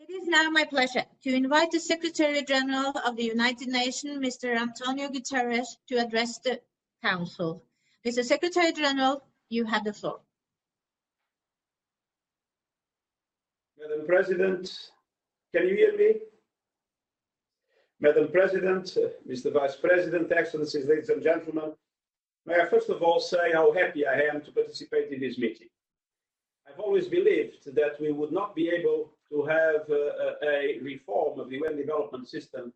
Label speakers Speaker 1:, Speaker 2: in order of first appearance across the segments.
Speaker 1: It is now my pleasure to invite the Secretary General of the United Nations, Mr. António Guterres, to address the Council. Mr. Secretary General, you have the floor.
Speaker 2: Madam President, can you hear me? Madam President, Mr. Vice President, Excellencies, ladies and gentlemen, may I first of all say how happy I am to participate in this meeting. I've always believed that we would not be able to have a reform of the UN development system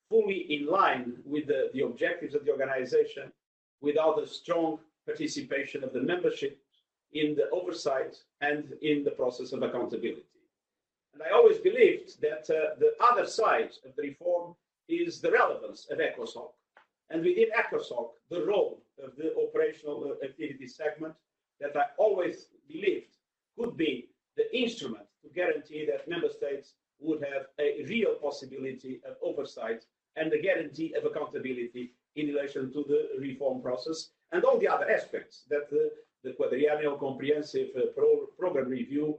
Speaker 2: fully in line with the objectives of the organization without a strong participation of the membership in the oversight and in the process of accountability. And I always believed that the other side of the reform is the relevance of ECOSOC, and within ECOSOC, the role of the operational activity segment that I always believed could be the instrument to guarantee that member states would have a real possibility of oversight and the guarantee of accountability in relation to the reform process and all the other aspects that the Quadrennial Comprehensive Program Review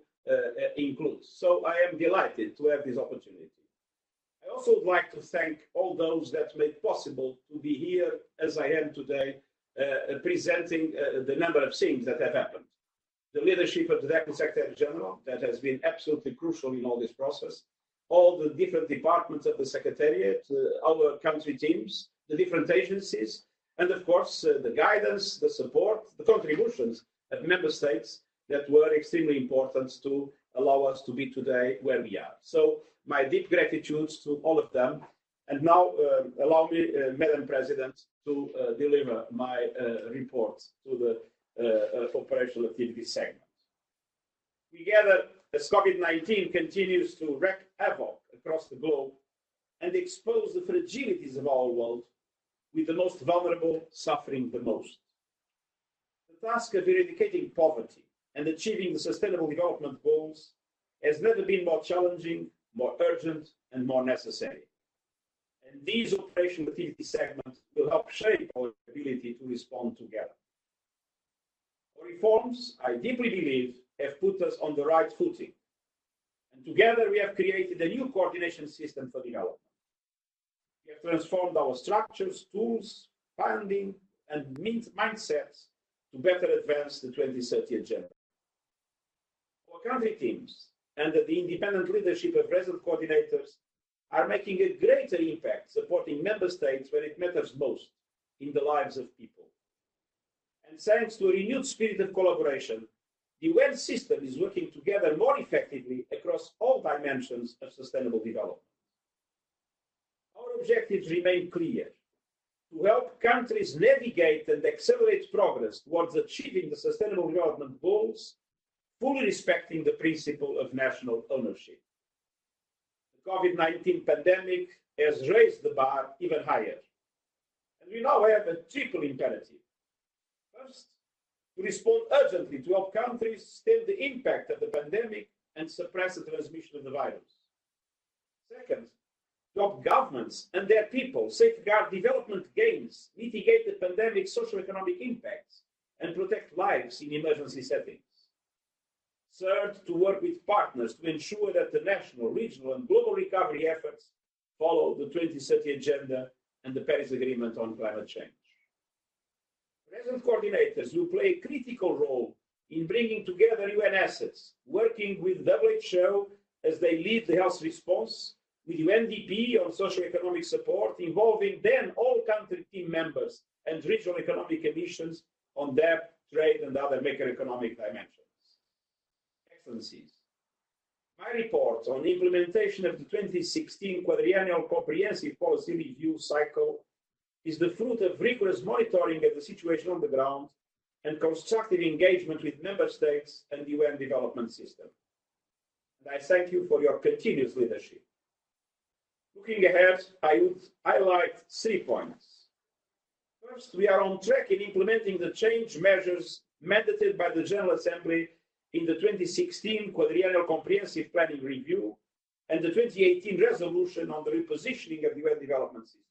Speaker 2: includes. So I am delighted to have this opportunity. I also would like to thank all those that made possible to be here as I am today, presenting the number of things that have happened. The leadership of the Deputy Secretary General, that has been absolutely crucial in all this process, all the different departments of the Secretariat, our country teams, the different agencies, and of course the guidance, the support, the contributions of member states that were extremely important to allow us to be today where we are. So my deep gratitude to all of them. And now allow me, Madam President, to deliver my report to the operational activity segment. We gather as COVID-19 continues to wreak havoc across the globe and expose the fragilities of our world, with the most vulnerable suffering the most. The task of eradicating poverty and achieving the Sustainable Development Goals has never been more challenging, more urgent, and more necessary. And these operational activity segments will help shape our ability to respond together. Our reforms, I deeply believe, have put us on the right footing. And together we have created a new coordination system for development. We have transformed our structures, tools, funding, and mindsets to better advance the 2030 agenda. Our country teams, under the independent leadership of resident coordinators, are making a greater impact supporting member states where it matters most in the lives of people. And thanks to a renewed spirit of collaboration, the UN system is working together more effectively across all dimensions of sustainable development. Our objectives remain clear: to help countries navigate and accelerate progress towards achieving the Sustainable Development Goals, fully respecting the principle of national ownership. The COVID-19 pandemic has raised the bar even higher, and we now have a triple imperative. First, to respond urgently to help countries stem the impact of the pandemic and suppress the transmission of the virus. Second, to help governments and their people safeguard development gains, mitigate the pandemic's socio-economic impacts, and protect lives in emergency settings. Third, to work with partners to ensure that the national, regional, and global recovery efforts follow the 2030 Agenda and the Paris Agreement on climate change. Resident coordinators will play a critical role in bringing together UN assets, working with WHO as they lead the health response, with UNDP on socio-economic support, involving then all country team members and regional economic commissions on debt, trade, and other macroeconomic dimensions. Excellencies, my report on the implementation of the 2016 Quadrennial Comprehensive Policy Review cycle is the fruit of rigorous monitoring of the situation on the ground and constructive engagement with member states and the UN development system. And I thank you for your continuous leadership. Looking ahead, I would highlight 3 points. First, we are on track in implementing the change measures mandated by the General Assembly in the 2016 Quadrennial Comprehensive Planning Review and the 2018 resolution on the repositioning of the UN development system.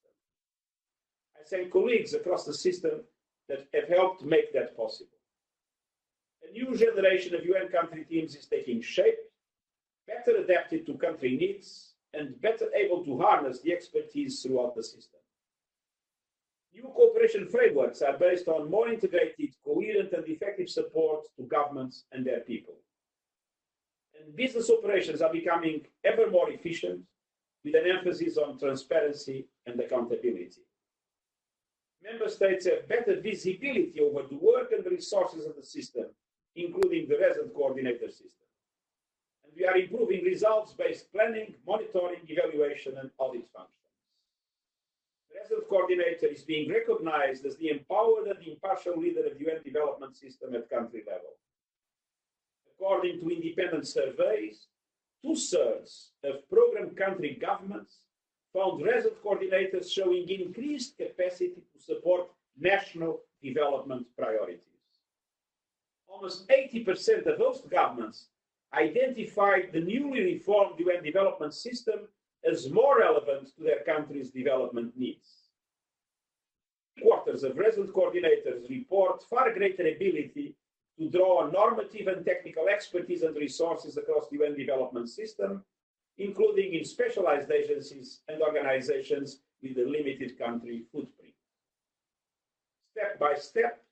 Speaker 2: I thank colleagues across the system that have helped make that possible. A new generation of UN country teams is taking shape, better adapted to country needs, and better able to harness the expertise throughout the system. New cooperation frameworks are based on more integrated, coherent, and effective support to governments and their people. And business operations are becoming ever more efficient, with an emphasis on transparency and accountability. Member states have better visibility over the work and the resources of the system, including the resident coordinator system. And we are improving results-based planning, monitoring, evaluation, and audit functions. The resident coordinator is being recognized as the empowered and impartial leader of the UN development system at country level. According to independent surveys, 2/3 of program country governments found resident coordinators showing increased capacity to support national development priorities. Almost 80% of host governments identified the newly reformed UN development system as more relevant to their country's development needs. 3/4 of resident coordinators report far greater ability to draw on normative and technical expertise and resources across the UN development system, including in specialized agencies and organizations with a limited country footprint. Step by step,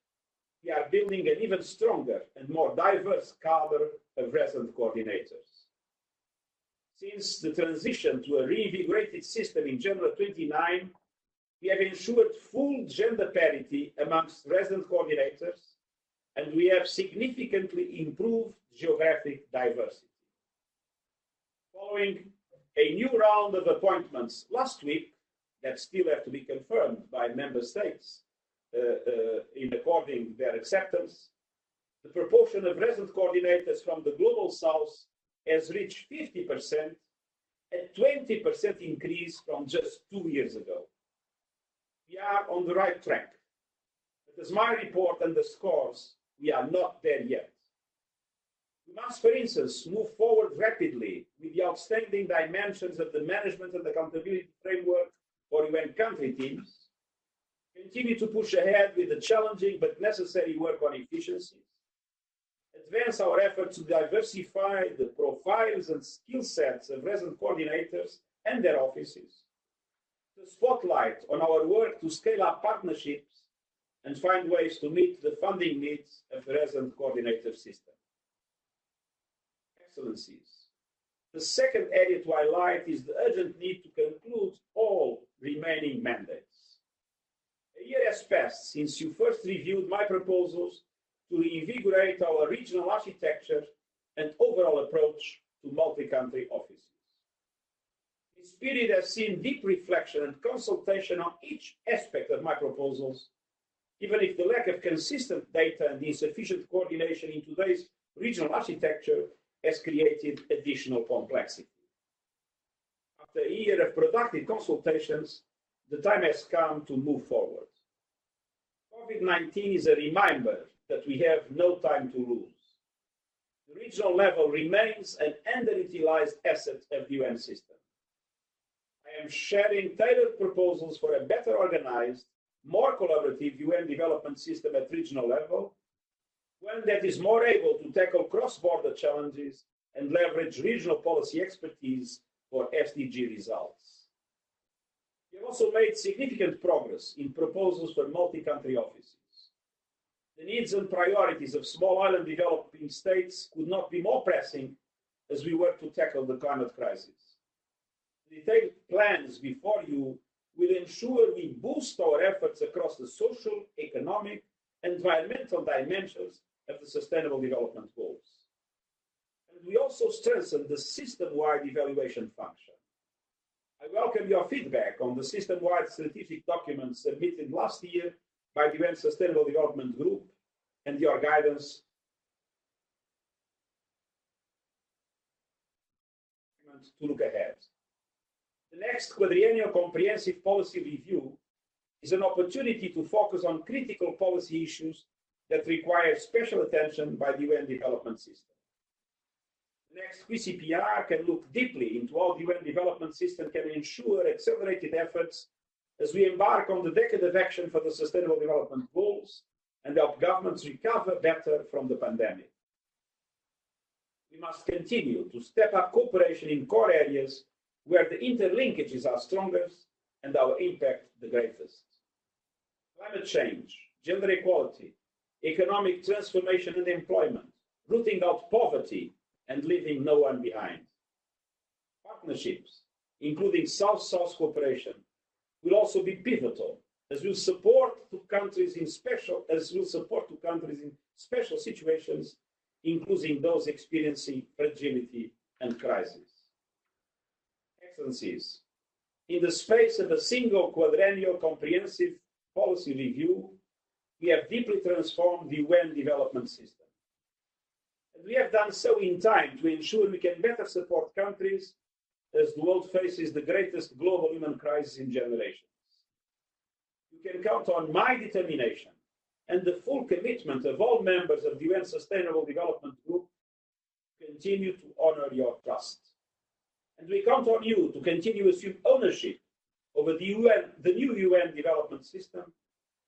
Speaker 2: we are building an even stronger and more diverse cadre of resident coordinators. Since the transition to a reinvigorated system in January 29, we have ensured full gender parity amongst resident coordinators, and we have significantly improved geographic diversity. Following a new round of appointments last week that still have to be confirmed by member states in according their acceptance, the proportion of resident coordinators from the Global South has reached 50%, a 20% increase from just 2 years ago. We are on the right track, but as my report underscores, we are not there yet. We must, for instance, move forward rapidly with the outstanding dimensions of the management and accountability framework for UN country teams, continue to push ahead with the challenging but necessary work on efficiencies, advance our efforts to diversify the profiles and skill sets of resident coordinators and their offices, to spotlight on our work to scale up partnerships and find ways to meet the funding needs of the resident coordinator system. Excellencies, the second area to highlight is the urgent need to conclude all remaining mandates. A year has passed since you first reviewed my proposals to reinvigorate our regional architecture and overall approach to multi-country offices. This period has seen deep reflection and consultation on each aspect of my proposals, even if the lack of consistent data and insufficient coordination in today's regional architecture has created additional complexity. After a year of productive consultations, the time has come to move forward. COVID-19 is a reminder that we have no time to lose. The regional level remains an underutilized asset of the UN system. I am sharing tailored proposals for a better organized, more collaborative UN development system at regional level, one that is more able to tackle cross-border challenges and leverage regional policy expertise for SDG results. We have also made significant progress in proposals for multi-country offices. The needs and priorities of small island developing states could not be more pressing as we work to tackle the climate crisis. The detailed plans before you will ensure we boost our efforts across the social, economic, and environmental dimensions of the Sustainable Development Goals. And we also strengthen the system-wide evaluation function. I welcome your feedback on the system-wide strategic document submitted last year by the UN Sustainable Development Group and your guidance to look ahead. The next Quadrennial Comprehensive Policy review is an opportunity to focus on critical policy issues that require special attention by the UN development system. The next QCPR can look deeply into how the UN development system can ensure accelerated efforts as we embark on the decade of action for the Sustainable Development Goals and help governments recover better from the pandemic. We must continue to step up cooperation in core areas where the interlinkages are strongest and our impact the greatest. Climate change, gender equality, economic transformation and employment, rooting out poverty and leaving no one behind. Partnerships, including South-South cooperation, will also be pivotal as will support to countries in special situations, including those experiencing fragility and crisis. Excellencies, in the space of a single quadrennial comprehensive policy review, we have deeply transformed the UN development system. And we have done so in time to ensure we can better support countries as the world faces the greatest global human crisis in generations. You can count on my determination and the full commitment of all members of the UN Sustainable Development Group to continue to honor your trust. And we count on you to continue to assume ownership over the new UN development system,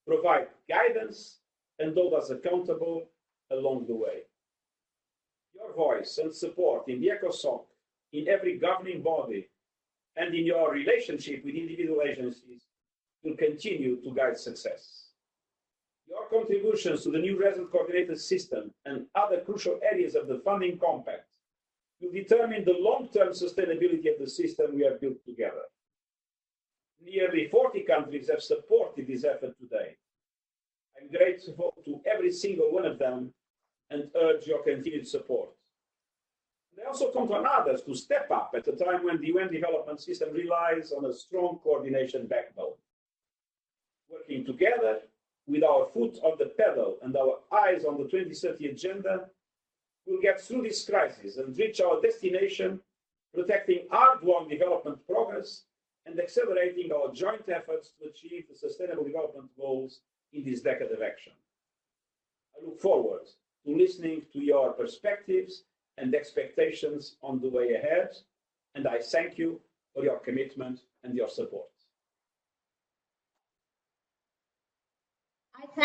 Speaker 2: provide guidance, and hold us accountable along the way. Your voice and support in the ECOSOC, in every governing body, and in your relationship with individual agencies will continue to guide success. Your contributions to the new resident coordinated system and other crucial areas of the funding compact will determine the long-term sustainability of the system we have built together. Nearly 40 countries have supported this effort today. I'm grateful to every single one of them and urge your continued support. I also count on others to step up at a time when the UN development system relies on a strong coordination backbone. Working together, with our foot on the pedal and our eyes on the 2030 agenda, we'll get through this crisis and reach our destination, protecting hard-won development progress and accelerating our joint efforts to achieve the Sustainable Development Goals in this decade of action. I look forward to listening to your perspectives and expectations on the way ahead, and I thank you for your commitment and your support.
Speaker 1: I thank